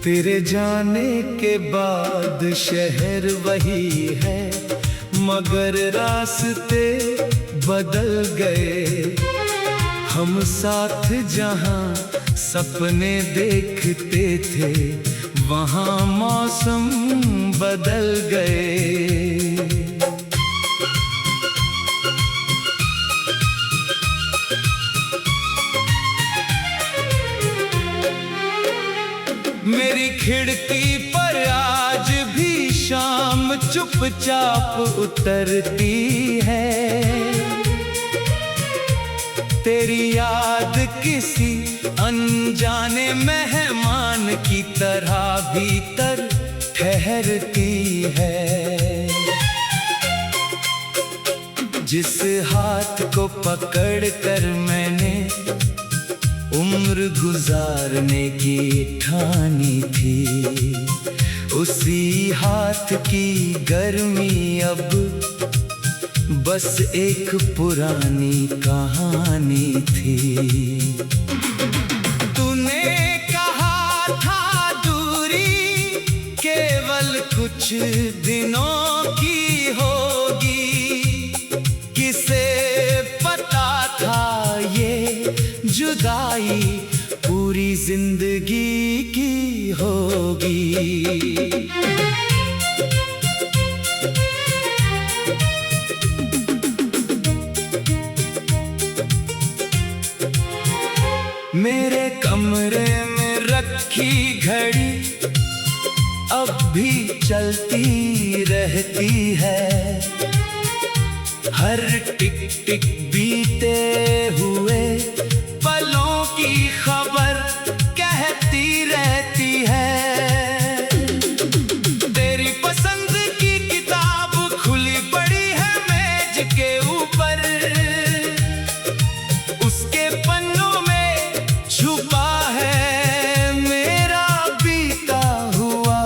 तेरे जाने के बाद शहर वही है, मगर रास्ते बदल गए। हम साथ जहां सपने देखते थे, वहां मौसम बदल गए। मेरी खिड़की पर आज भी शाम चुपचाप उतरती है। तेरी याद किसी अनजाने मेहमान की तरह भीतर ठहरती है। जिस हाथ को पकड़कर मैंने उम्र गुजारने की ठानी थी, उसी हाथ की गर्मी अब बस एक पुरानी कहानी थी। तूने कहा था दूरी केवल कुछ दिनों की होगी, किसे पता था ये जुदाई पूरी जिंदगी की होगी। मेरे कमरे में रखी घड़ी अब भी चलती रहती है। हर टिक टिक बीते हुए पलों की खबर कहती रहती है। तेरी पसंद की किताब खुली पड़ी है मेज के ऊपर, उसके पन्नों में छुपा है मेरा बीता हुआ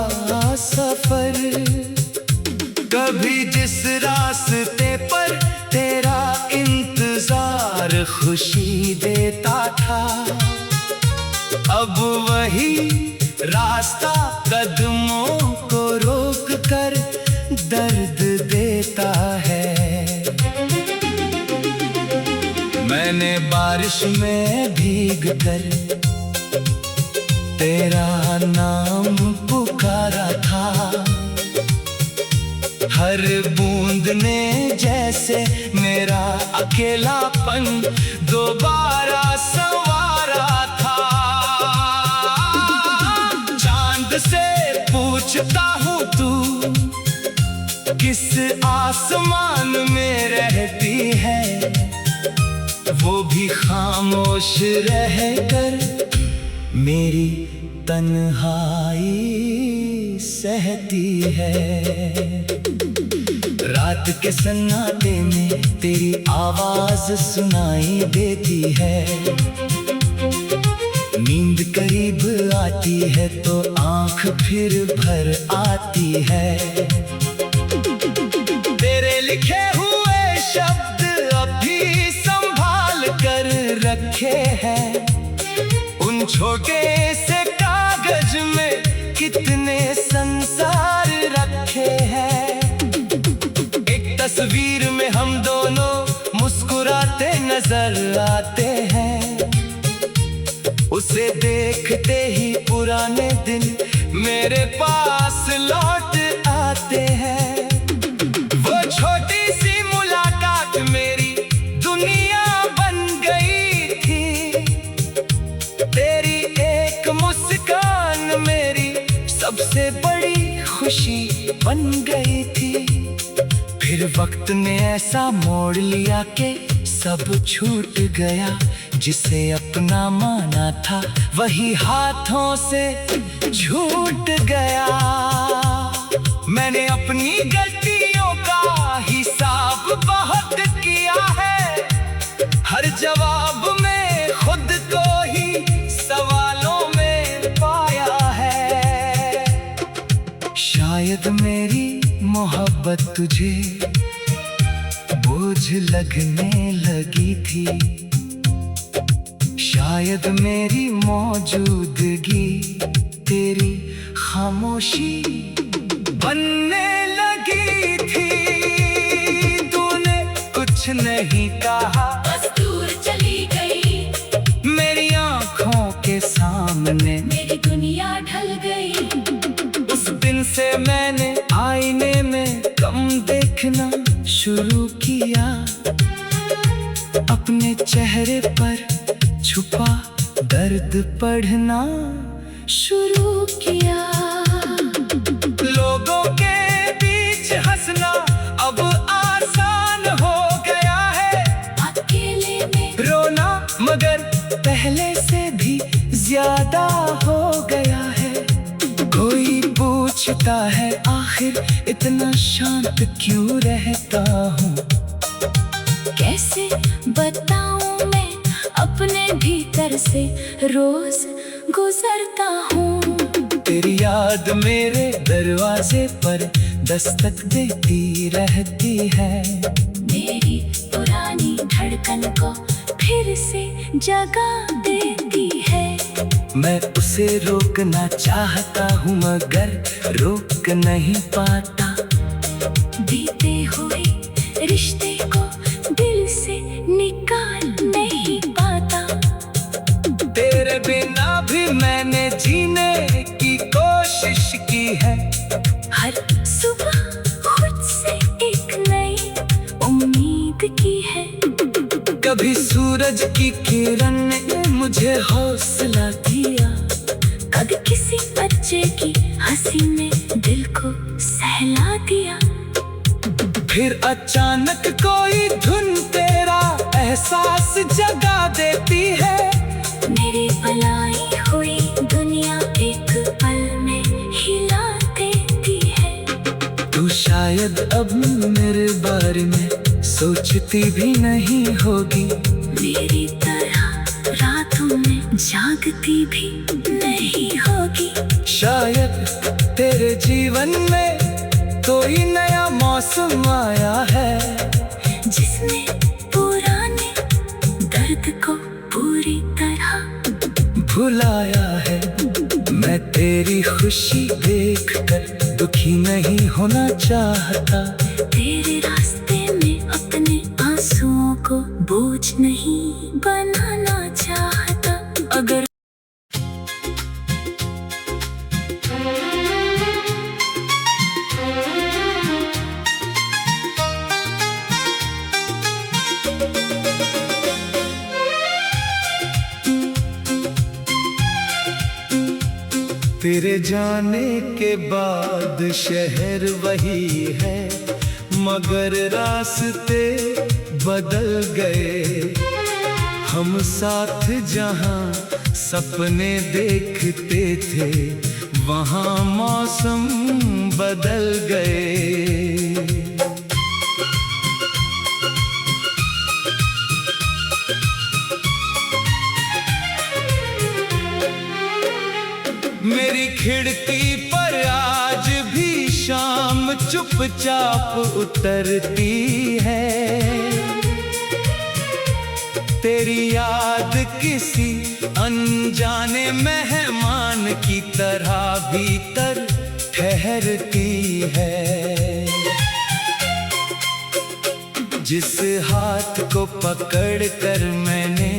सफर। कभी जिस रास्ते पर तेरा इंतजार खुशी देता था, अब वही रास्ता कदमों को रोक कर दर्द देता है। मैंने बारिश में भीग कर तेरा नाम पुकारा था। हर बूंद ने जैसे मेरा अकेलापन दोबारा संवारा था। चांद से पूछता हूँ तू किस आसमान में रहती है, वो भी खामोश रहकर मेरी तन्हाई सहती है। रात के सन्नाटे में तेरी आवाज सुनाई देती है। नींद करीब आती है तो आंख फिर भर आती है। तेरे लिखे हुए शब्द अभी संभाल कर रखे हैं। उन छोटे से कागज में कितने संसार रखे हैं। एक तस्वीर में हम दोनों मुस्कुराते नजर आते हैं। उसे देखते ही पुराने दिन मेरे पास लौट आते हैं। वो छोटी सी मुलाकात मेरी दुनिया बन गई थी। तेरी एक मुस्कान मेरी सबसे बड़ी खुशी बन गई थी। फिर वक्त ने ऐसा मोड़ लिया कि सब छूट गया। जिसे अपना माना था वही हाथों से छूट गया। मैंने अपनी गलतियों का हिसाब बहुत किया है। हर जवाब में खुद को ही सवालों में पाया है। शायद मेरी मोहब्बत तुझे बोझ लगने लगी थी। शायद मेरी मौजूदगी तेरी खामोशी बनने लगी थी। तूने कुछ नहीं कहा, बस दूर चली गई। मेरी आंखों के सामने मेरी दुनिया ढल गई। उस दिन से मैंने आईने में कम देखना शुरू किया। अपने चेहरे पर छुपा दर्द पढ़ना शुरू किया। लोगों के बीच हंसना अब आसान हो गया है। अकेले में रोना मगर पहले से भी ज्यादा हो गया है। कोई पूछता है आखिर इतना शांत क्यों रहता हूँ। कैसे बताऊं मैं अपने भीतर से रोज गुजरता हूँ। तेरी याद मेरे दरवाजे पर दस्तक देती रहती है। मेरी पुरानी धड़कन को फिर से जगा देती है। मैं उसे रोकना चाहता हूँ मगर रोक नहीं पाता। बीते हुए रिश्ते को दिल से निकाल नहीं पाता। तेरे बिना भी मैंने जीने की कोशिश की है। हर सुबह खुद से एक नई उम्मीद की है। कभी सूरज की किरण ने मुझे हौसला दिया। कभी किसी बच्चे की हंसी ने दिल को सहला दिया। फिर अचानक कोई धुन तेरा एहसास जगा देती है। मेरी बनाई हुई दुनिया एक पल में हिला देती है। तू शायद अब मेरे बारे में सोचती भी नहीं होगी। मेरी तरह रातों में जागती भी नहीं होगी। शायद तेरे जीवन में कोई नया मौसम आया है जिसने पुराने दर्द को पूरी तरह भुलाया है। मैं तेरी खुशी देखकर दुखी नहीं होना चाहता। तेरे रास्ते में अपने आंसुओं को बोझ नहीं बनाना चाहता। अगर तेरे जाने के बाद शहर वही है मगर रास्ते बदल गए। हम साथ जहां सपने देखते थे वहां मौसम बदल गए। मेरी खिड़की पर आज भी शाम चुपचाप उतरती है। तेरी याद किसी अनजाने मेहमान की तरह भीतर ठहरती है। जिस हाथ को पकड़कर मैंने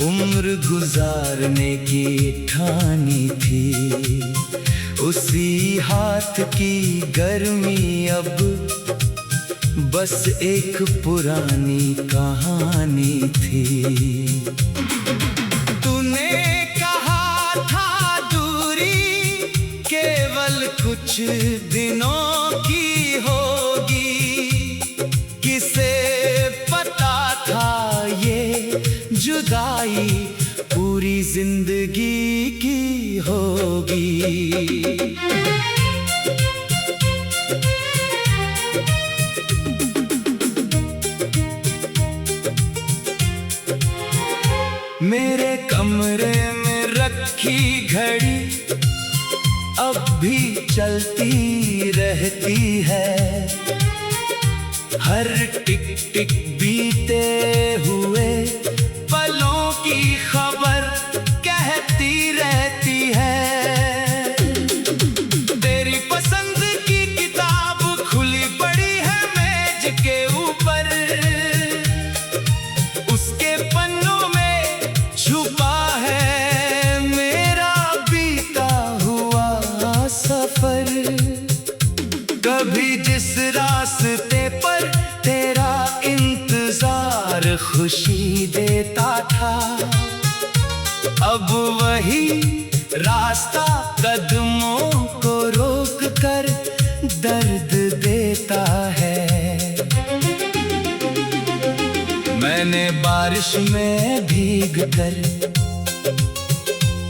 उम्र गुजारने की ठानी थी, उसी हाथ की गर्मी अब बस एक पुरानी कहानी थी। तूने कहा था दूरी केवल कुछ दिनों की होगी, किसे पता था ये जुदाई पूरी जिंदगी की होगी। मेरे कमरे में रखी घड़ी अब भी चलती रहती है। हर टिक टिक बीते हुए पलों की खबर कहती रहती है। वही रास्ता कदमों को रोक कर दर्द देता है। मैंने बारिश में भीग कर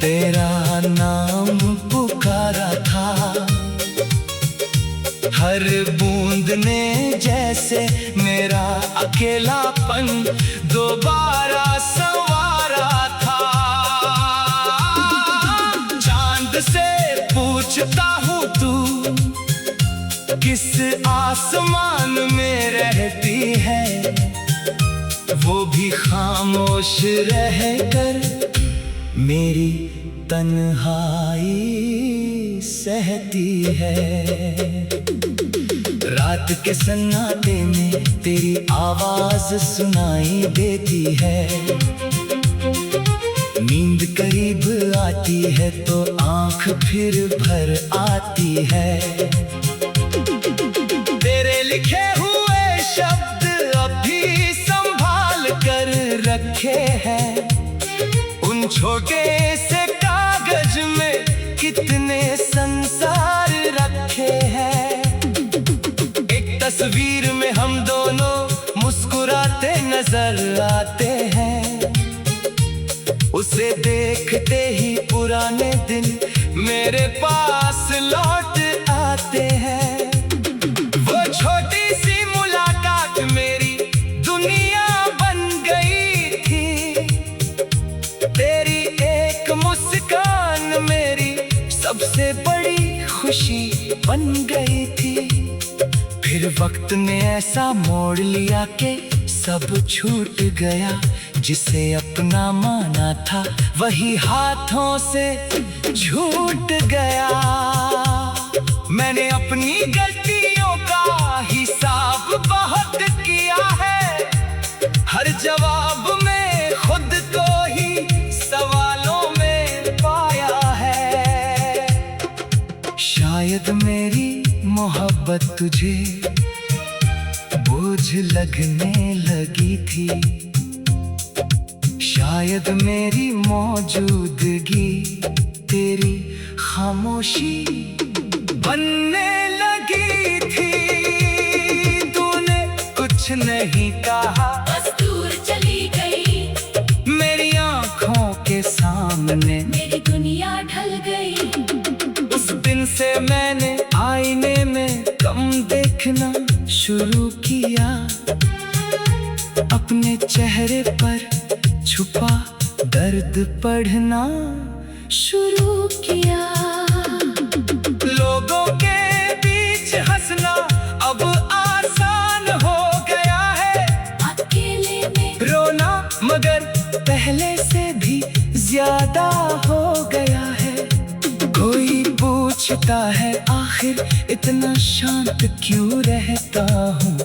तेरा नाम पुकारा था, हर बूंद ने जैसे मेरा अकेलापन दोबारा संवारा था। चांद से पूछता हूँ तू किस आसमान में रहती है, वो भी खामोश रहकर मेरी तन्हाई सहती है। रात के सन्नाटे में तेरी आवाज सुनाई देती है, नींद करीब आती है तो आंख फिर भर आती है। तेरे लिखे हुए शब्द अभी संभाल कर रखे हैं, उन छोटे से कागज में कितने संसार रखे हैं। एक तस्वीर में हम दोनों मुस्कुराते नजर आते हैं, उसे देखते ही पुराने दिन मेरे पास लौट आते हैं। वो छोटी सी मुलाकात मेरी दुनिया बन गई थी, तेरी एक मुस्कान मेरी सबसे बड़ी खुशी बन गई थी। फिर वक्त ने ऐसा मोड़ लिया कि सब छूट गया, जिसे अपना माना था वही हाथों से छूट गया। मैंने अपनी गलतियों का हिसाब बहुत किया है, हर जवाब में खुद को ही सवालों में पाया है। शायद मेरी मोहब्बत तुझे बोझ लगने लगी थी, शायद मेरी मौजूदगी तेरी खामोशी बनने लगी थी। तूने कुछ नहीं कहा, बस दूर चली गई, मेरी आंखों के सामने मेरी दुनिया ढल गई। उस दिन से मैंने आईने में कम देखना शुरू किया, अपने चेहरे पर छुपा दर्द पढ़ना शुरू किया। लोगों के बीच हंसना अब आसान हो गया है, अकेले में रोना मगर पहले से भी ज्यादा हो गया है। कोई पूछता है आखिर इतना शांत क्यों रहता हूँ,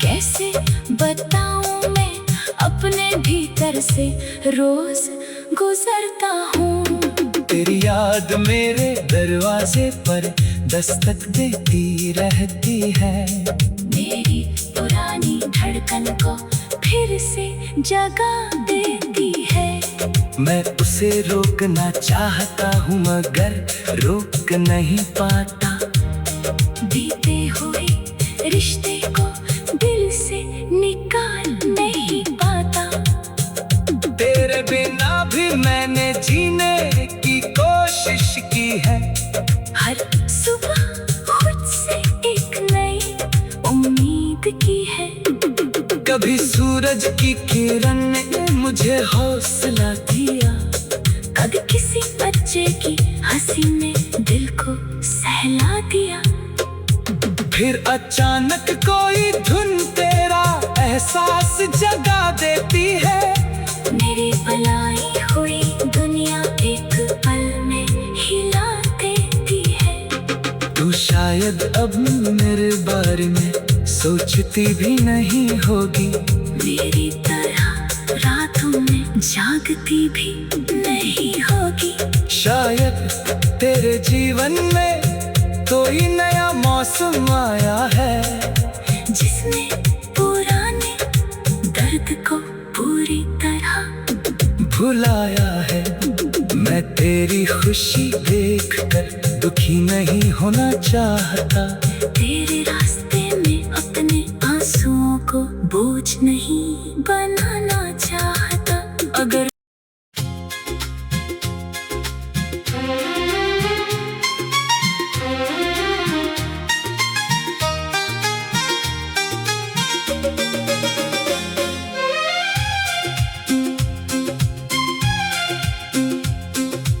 कैसे बताऊं मैं अपने भीतर से रोज गुजरता हूँ। तेरी याद मेरे दरवाजे पर दस्तक देती रहती है, मेरी पुरानी धड़कन को फिर से जगा देती है। मैं उसे रोकना चाहता हूँ मगर रोक नहीं पाता, बीते हुए रिश्ते को दिल से निकाल नहीं पाता। तेरे बिना भी मैंने जीने की कोशिश की है, हर सुबह खुद से एक नई उम्मीद की है। कभी सूरज की किरण ने मुझे हौसला दिया, कभी किसी बच्चे की हंसी ने दिल को सहला दिया। फिर अचानक कोई धुन तेरा एहसास जगा देती है, मेरी बनाई हुई दुनिया एक पल में हिला देती है। तू शायद अब मेरे बारे में सोचती भी नहीं होगी, मेरी तरह रातों में जागती भी नहीं होगी। शायद तेरे जीवन में कोई नया मौसम आया है, जिसने पुराने दर्द को पूरी तरह भुलाया है। मैं तेरी खुशी देखकर दुखी नहीं होना चाहता। तेरे रास्ते में अपने आंसुओं को बोझ नहीं बनाना चाहता। अगर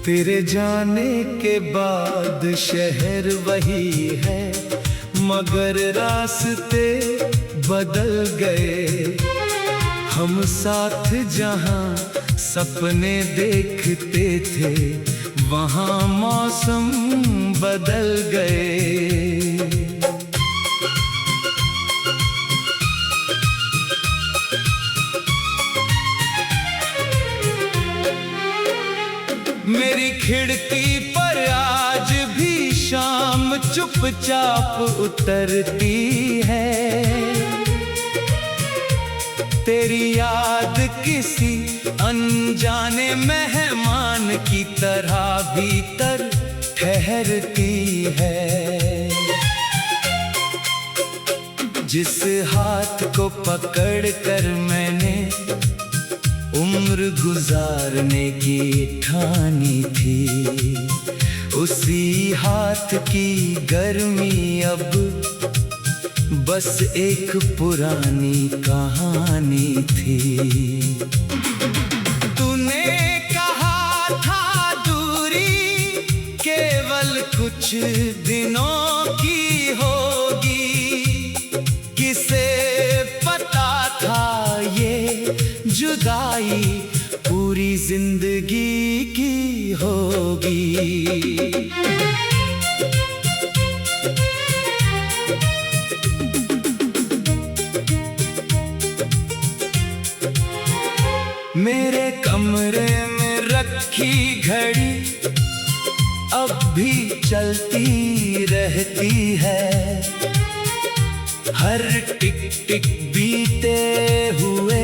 तेरे जाने के बाद शहर वही है, मगर रास्ते बदल गए। हम साथ जहां सपने देखते थे, वहां मौसम बदल गए। मेरी खिड़की पर आज भी शाम चुपचाप उतरती है। तेरी याद किसी अनजाने मेहमान की तरह भीतर ठहरती है। जिस हाथ को पकड़कर मैंने उम्र गुजारने की ठानी थी, उसी हाथ की गर्मी अब बस एक पुरानी कहानी थी। तूने कहा था दूरी केवल कुछ दिनों की होगी, किसे पता था ये जुदाई पूरी जिंदगी की होगी। मेरे कमरे में रखी घड़ी अब भी चलती रहती है। हर टिक टिक बीते हुए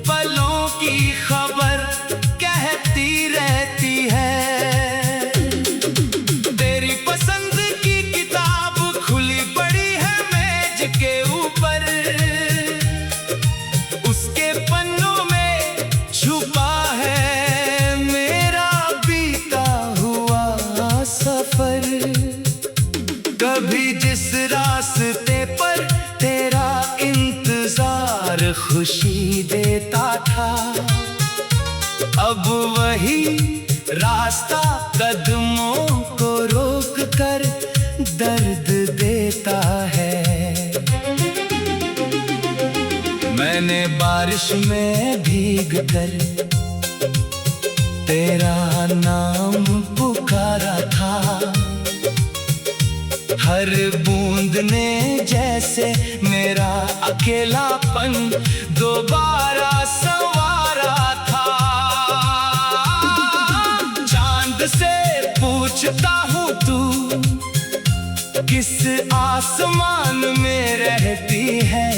पलों की खबर कहती रहती है। तेरी पसंद की किताब खुली पड़ी है मेज के ऊपर, उसके पन्नों में छुपा है मेरा बीता हुआ सफर। कभी जिस रास्ते पर तेरा इंतजार खुशी देता था, अब वही रास्ता कदमों को रोक कर दर्द देता है। मैंने बारिश में भीग कर तेरा नाम पुकारा था। हर बूंद ने जैसे मेरा अकेलापन दोबारा संवारा था। चांद से पूछता हूँ तू किस आसमान में रहती है,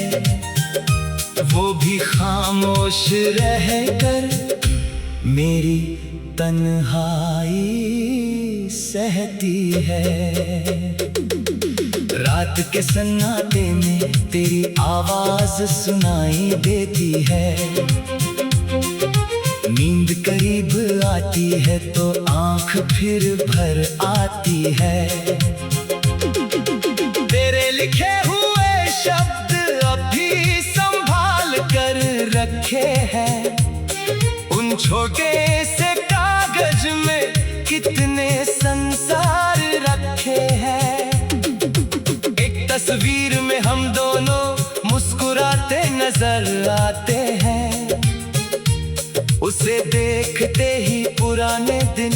वो भी खामोश रहकर मेरी तन्हाई सहती है। रात के सन्नाटे में तेरी आवाज सुनाई देती है। नींद करीब आती है तो आंख फिर भर आती है। तेरे लिखे हुए शब्द अभी संभाल कर रखे हैं। उन छोटे से कागज में कितने संसार रखे हैं। एक तस्वीर में हम दोनों मुस्कुराते नजर आते हैं। उसे देखते ही पुराने दिन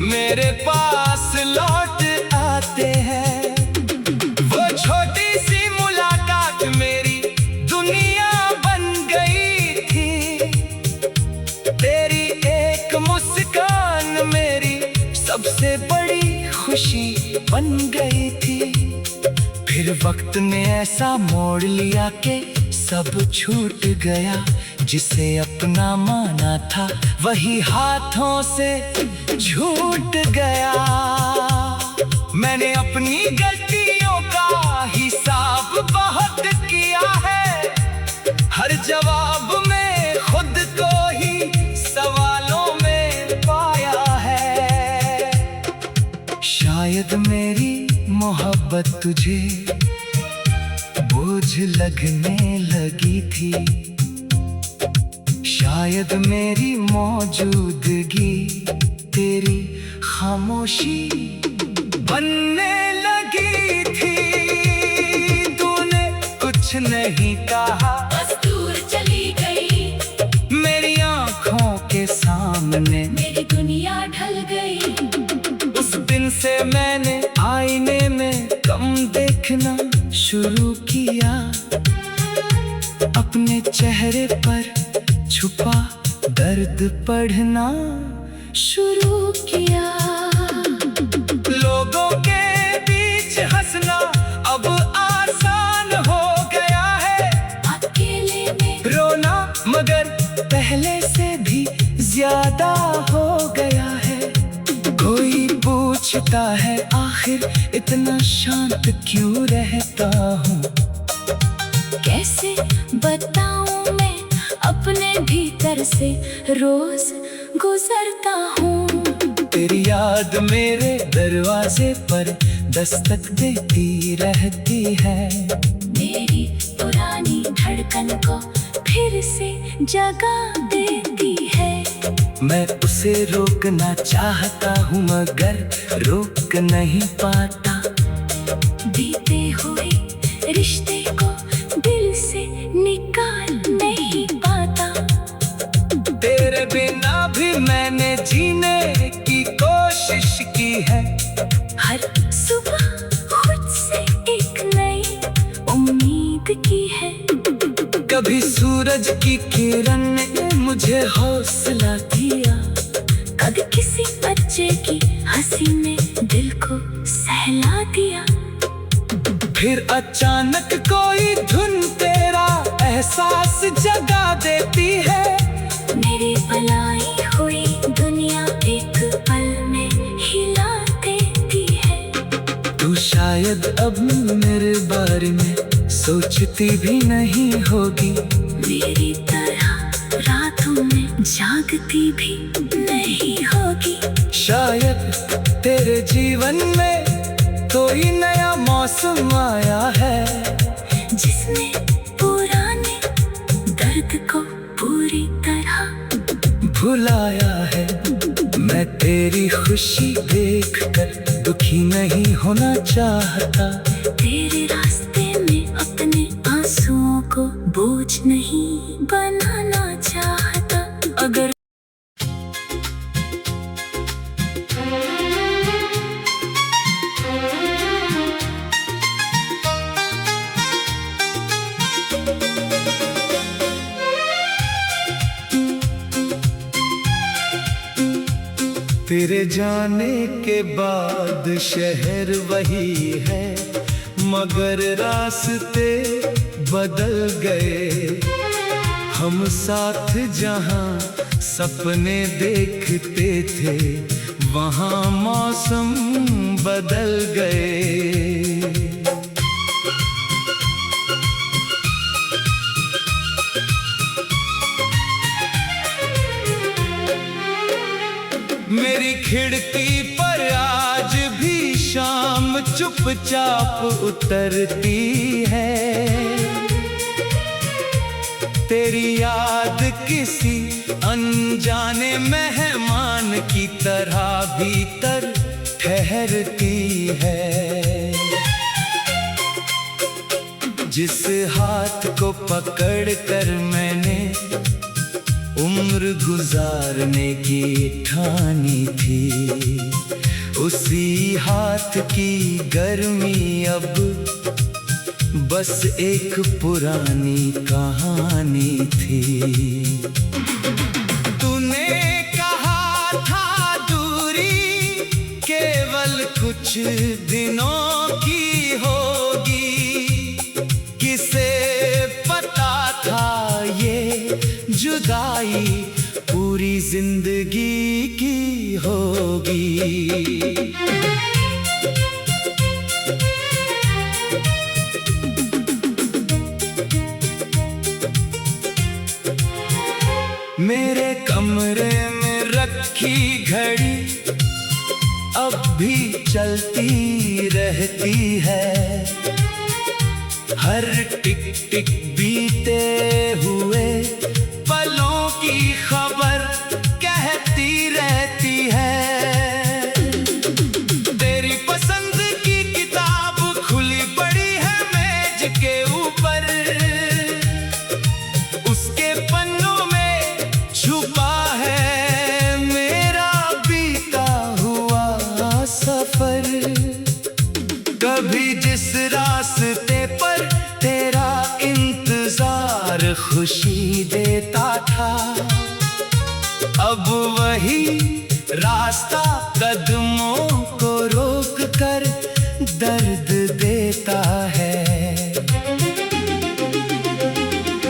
मेरे पास लौट आते हैं। वो छोटी सी मुलाकात मेरी दुनिया बन गई थी। तेरी एक मुस्कान मेरी सबसे बड़ी खुशी बन गई थी। फिर वक्त ने ऐसा मोड़ लिया कि सब छूट गया, जिसे सपना माना था वही हाथों से छूट गया। मैंने अपनी गलतियों का हिसाब बहुत किया है, हर जवाब में खुद को ही सवालों में पाया है। शायद मेरी मोहब्बत तुझे बोझ लगने लगी थी, शायद मेरी मौजूदगी तेरी खामोशी बनने लगी थी। तूने कुछ नहीं कहा, बस दूर चली गई, मेरी आंखों के सामने मेरी दुनिया ढल गई। उस दिन से मैंने आईने में कम देखना शुरू किया, अपने चेहरे पर छुपा दर्द पढ़ना शुरू किया। लोगों के बीच हंसना अब आसान हो गया है, अकेले में रोना मगर पहले से भी ज्यादा हो गया है। कोई पूछता है आखिर इतना शांत क्यों रहता हूँ, कैसे बताऊं मैं अपने भीतर से रोज गुजरता हूँ। तेरी याद मेरे दरवाजे पर दस्तक देती रहती है, मेरी पुरानी धड़कन को फिर से जगा देती है। मैं उसे रोकना चाहता हूँ मगर रोक नहीं पाता, बीते हुए रिश्ते को दिल से निकाल नहीं पाता। तेरे बिना भी मैंने जीने की कोशिश की है, हर सुबह खुद से एक नई उम्मीद की है। कभी सूरज की किरण ने मुझे हौसला दिया, कभी किसी बच्चे की हंसी ने दिल को सहला दिया। फिर अचानक कोई धुन तेरा एहसास जगा देती है, मेरी बनाई हुई दुनिया एक पल में हिला देती है। तू शायद अब मेरे बारे में सोचती भी नहीं होगी, मेरी तरह रातों में जागती भी नहीं होगी। शायद तेरे जीवन में कोई नया मौसम आया है, जिसने पुराने दर्द को पूरी तरह भुलाया है। मैं तेरी खुशी देखकर दुखी नहीं होना चाहता, तेरे रास्ते में अपने आंसुओं को बोझ नहीं बनाना चाहता। अगर तेरे जाने के बाद शहर वही है, मगर रास्ते बदल गए। हम साथ जहां सपने देखते थे, वहां मौसम बदल गए। मेरी खिड़की पर आज भी शाम चुपचाप उतरती है, तेरी याद किसी अनजाने मेहमान की तरह भीतर ठहरती है। जिस हाथ को पकड़कर मैंने उम्र गुजारने की ठानी थी, उसी हाथ की गर्मी अब बस एक पुरानी कहानी थी। तूने कहा था दूरी केवल कुछ दिनों की होगी, किसे पता था ये जुदाई जिंदगी की होगी। मेरे कमरे में रखी घड़ी अब भी चलती रहती है, हर टिक टिक बीते हुए पलों की खबर कहती रहती है। तेरी पसंद की किताब खुली पड़ी है मेज के ऊपर, उसके पन्नों में छुपा है मेरा बीता हुआ सफर। कभी जिस रास्ते पर तेरा इंतजार खुशी देता था, अब वही रास्ता कदमों को रोक कर दर्द देता है।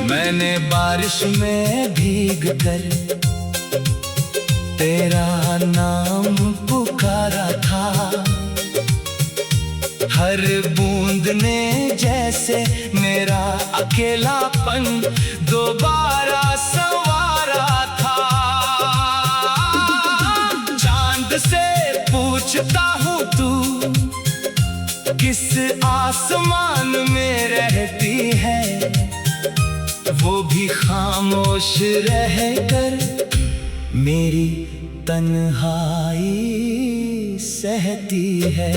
मैंने बारिश में भीग कर तेरा नाम पुकारा था, हर बूंद ने जैसे मेरा अकेलापन दोबारा संवारा था। चांद से पूछता हूँ तू किस आसमान में रहती है, वो भी खामोश रहकर मेरी तन्हाई सहती है।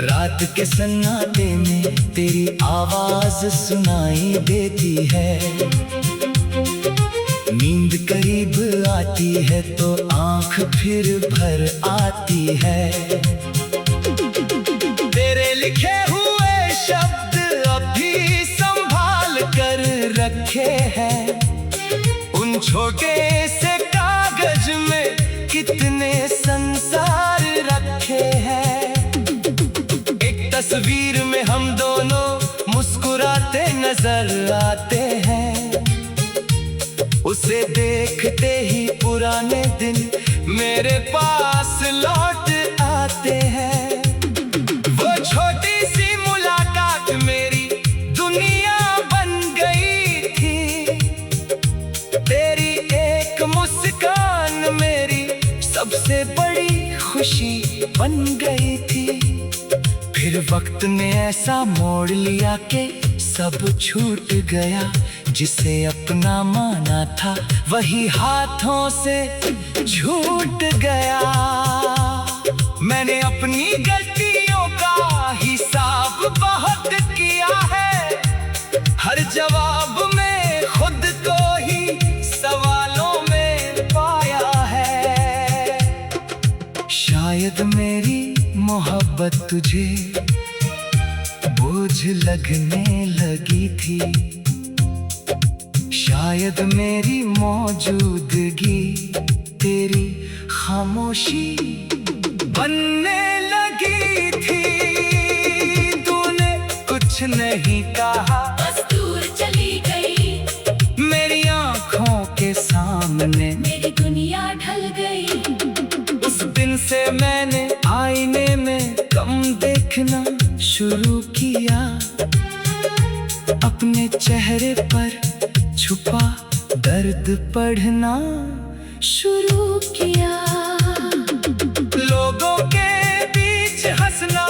रात के सन्नाटे में तेरी आवाज सुनाई देती है, नींद करीब आती है तो आंख फिर भर आती है। तेरे लिखे हुए शब्द अभी संभाल कर रखे हैं, उन छोटे से कागज में कितने संसार रखे हैं। एक तस्वीर में हम दोनों मुस्कुराते नजर आते हैं, उसे देखते ही पुराने दिन मेरे पास लौट आते हैं। वो छोटी सी मुलाकात मेरी दुनिया बन गई थी, तेरी एक मुस्कान मेरी सबसे बड़ी खुशी बन गई थी। फिर वक्त ने ऐसा मोड़ लिया कि सब छूट गया, जिसे अपना माना था वही हाथों से छूट गया। मैंने अपनी गलतियों का हिसाब बहुत किया है, हर जवाब में खुद को ही सवालों में पाया है। शायद मेरी मोहब्बत तुझे बोझ लगने लगी थी, शायद मेरी मौजूदगी तेरी खामोशी बनने लगी थी। तूने कुछ नहीं कहा, बस दूर चली गई, मेरी आंखों के सामने मेरी दुनिया ढल गई। उस दिन से मैंने आईने में कम देखना शुरू किया, अपने चेहरे पर छुपा दर्द पढ़ना शुरू किया। लोगों के बीच हंसना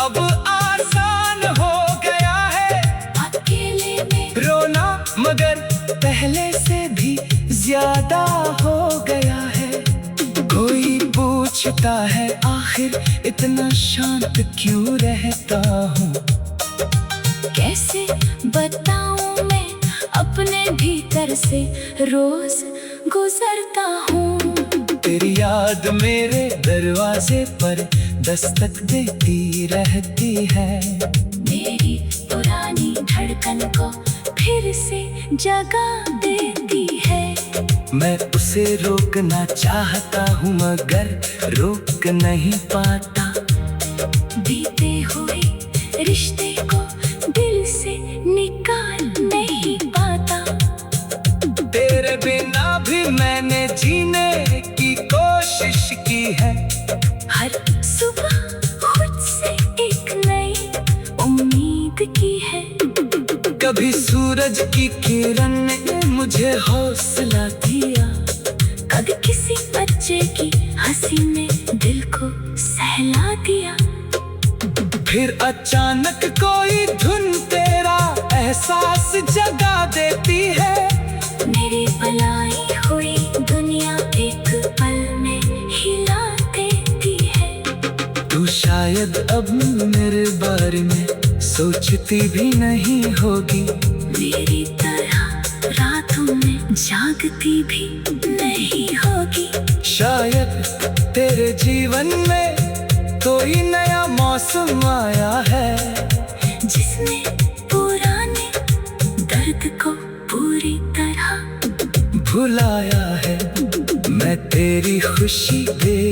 अब आसान हो गया है, अकेले में रोना मगर पहले से भी ज्यादा हो गया है। कोई पूछता है आखिर इतना शांत क्यों रहता हूँ, कैसे बताऊं मैं अपने भीतर से रोज गुजरता हूँ। तेरी याद मेरे दरवाजे पर दस्तक देती रहती है, मेरी पुरानी धड़कन को फिर से जगा देती है। मैं उसे रोकना चाहता हूँ मगर रोक नहीं पाता, बीते हुए रिश्ते को दिल से निकाल नहीं पाता। तेरे बिना भी सूरज की किरण ने मुझे हौसला दिया। कभी किसी बच्चे की हंसी ने दिल को सहला दिया। फिर अचानक कोई धुन तेरा एहसास जगा देती है। मेरी भलाई हुई दुनिया एक पल में हिला देती है। तू शायद अब मेरे बारे में सोचती भी नहीं होगी। मेरी तरह रातों में जागती भी नहीं होगी। शायद तेरे जीवन में कोई नया मौसम आया है, जिसने पुराने दर्द को पूरी तरह भुलाया है। मैं तेरी खुशी दे